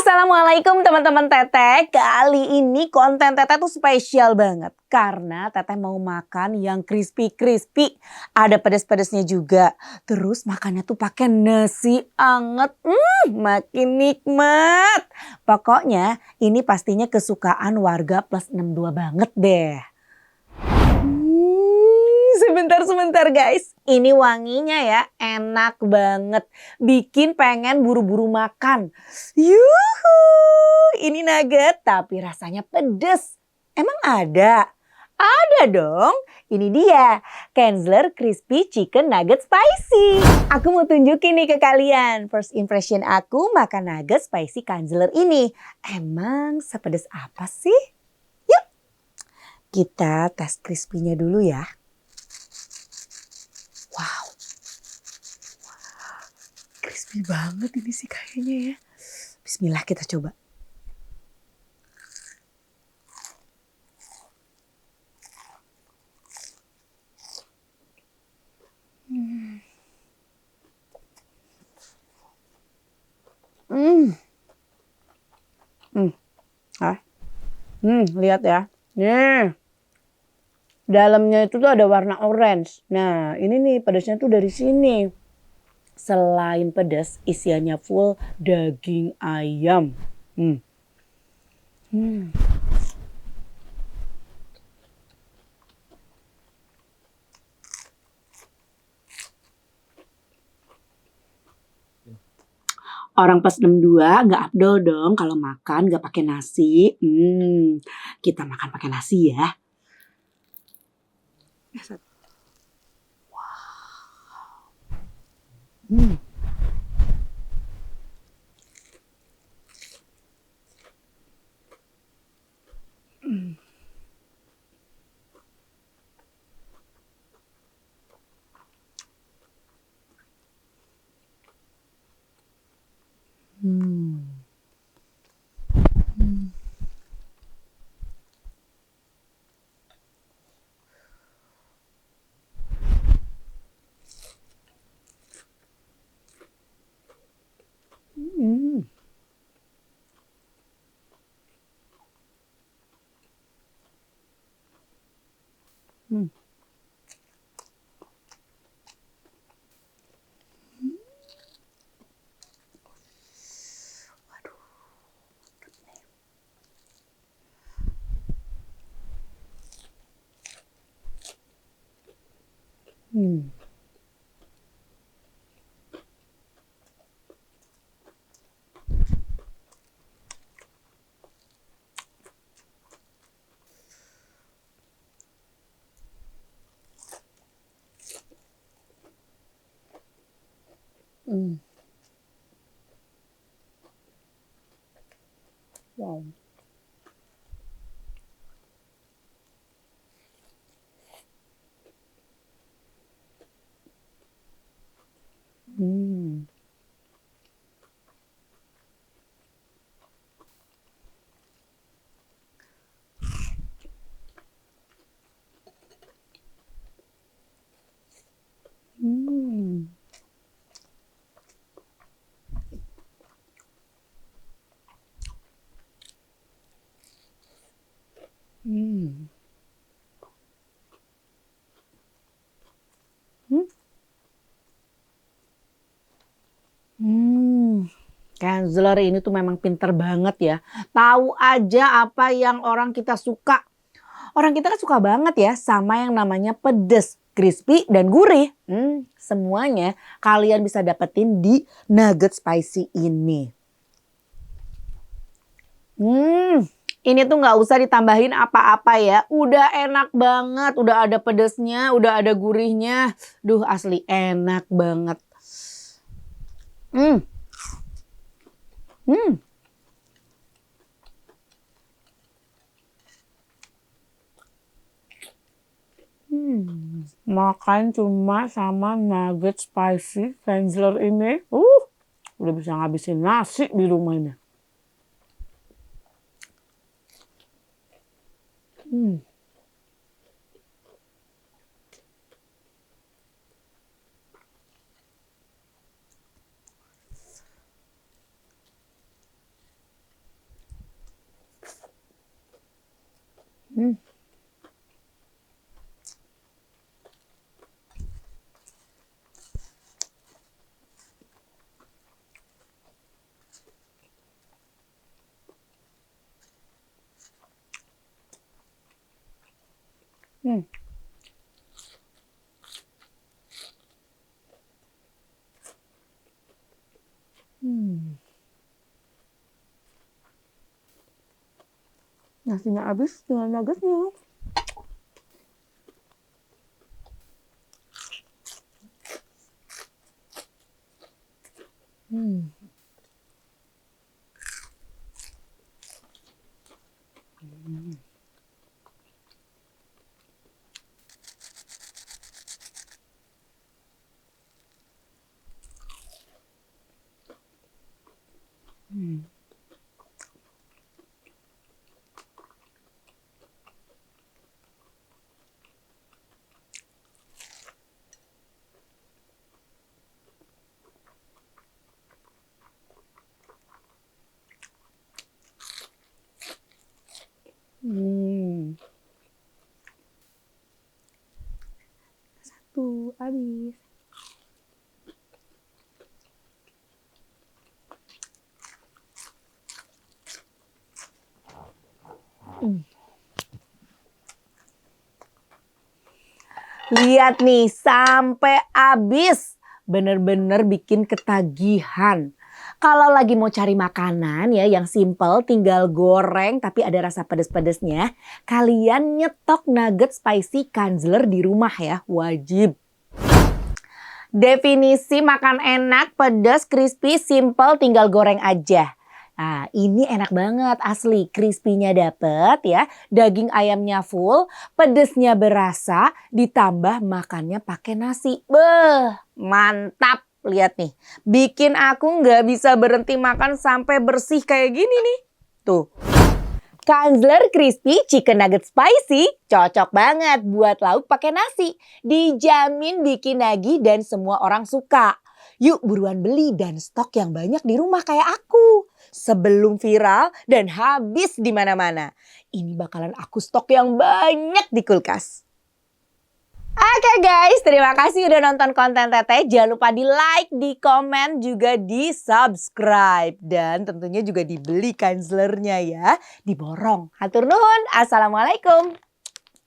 Assalamualaikum teman-teman Teteh. Kali ini konten Teteh tuh spesial banget. Karena Teteh mau makan yang crispy-crispy. Ada pedas-pedasnya juga. Terus makannya tuh pakai nasi anget. Makin nikmat. Pokoknya ini pastinya kesukaan warga plus 62 banget deh. Sebentar guys. Ini wanginya ya enak banget. Bikin pengen buru-buru makan. Yuhu, ini nugget tapi rasanya pedes. Emang ada? Ada dong. Ini dia, Kanzler Crispy Chicken Nugget Spicy. Aku mau tunjukin nih ke kalian. First impression aku makan nugget spicy Kanzler ini. Emang sepedes apa sih? Yuk, kita tes crispy-nya dulu ya. Wow, crispy banget ini sih kayaknya ya. Bismillah kita coba. Lihat ya. Nih. Dalamnya itu tuh ada warna orange. Nah, ini nih pedasnya tuh dari sini. Selain pedas, isiannya full daging ayam. Orang plus 62 nggak afdol dong kalau makan nggak pakai nasi. Kita makan pakai nasi ya. Wow. Wow. Kanzler ini tuh memang pinter banget ya. Tahu aja apa yang orang kita suka. Orang kita kan suka banget ya sama yang namanya pedes, crispy, dan gurih. Semuanya kalian bisa dapetin di nugget spicy ini. Ini tuh nggak usah ditambahin apa-apa ya. Udah enak banget, udah ada pedesnya, udah ada gurihnya. Duh, asli enak banget. Makan cuma sama nugget spicy Kanzler ini. Udah bisa ngabisin nasi di rumah ini. Hmm. Hmm. Hmm. Nasinya habis dengan nuggetnya. Hmm. Hmm. Hmm. Satu habis. Hmm. Lihat nih sampai habis. Bener-bener bikin ketagihan. Kalau lagi mau cari makanan ya yang simple tinggal goreng tapi ada rasa pedes-pedesnya. Kalian nyetok nugget spicy Kanzler di rumah ya, wajib. Definisi makan enak, pedas, crispy, simple, tinggal goreng aja. Nah, ini enak banget asli. Crispy-nya dapet ya, daging ayamnya full, pedesnya berasa, ditambah makannya pakai nasi. Beh, mantap. Lihat nih, bikin aku nggak bisa berhenti makan sampai bersih kayak gini nih. Tuh. Kanzler Crispy Chicken Nugget Spicy cocok banget buat lauk pakai nasi. Dijamin bikin nagih dan semua orang suka. Yuk buruan beli dan stok yang banyak di rumah kayak aku. Sebelum viral dan habis di mana-mana. Ini bakalan aku stok yang banyak di kulkas. Oke guys, terima kasih udah nonton konten Teteh. Jangan lupa di like, di komen, juga di subscribe. Dan tentunya juga dibeli kanzlernya ya. Diborong. Hatur nuhun. Assalamualaikum.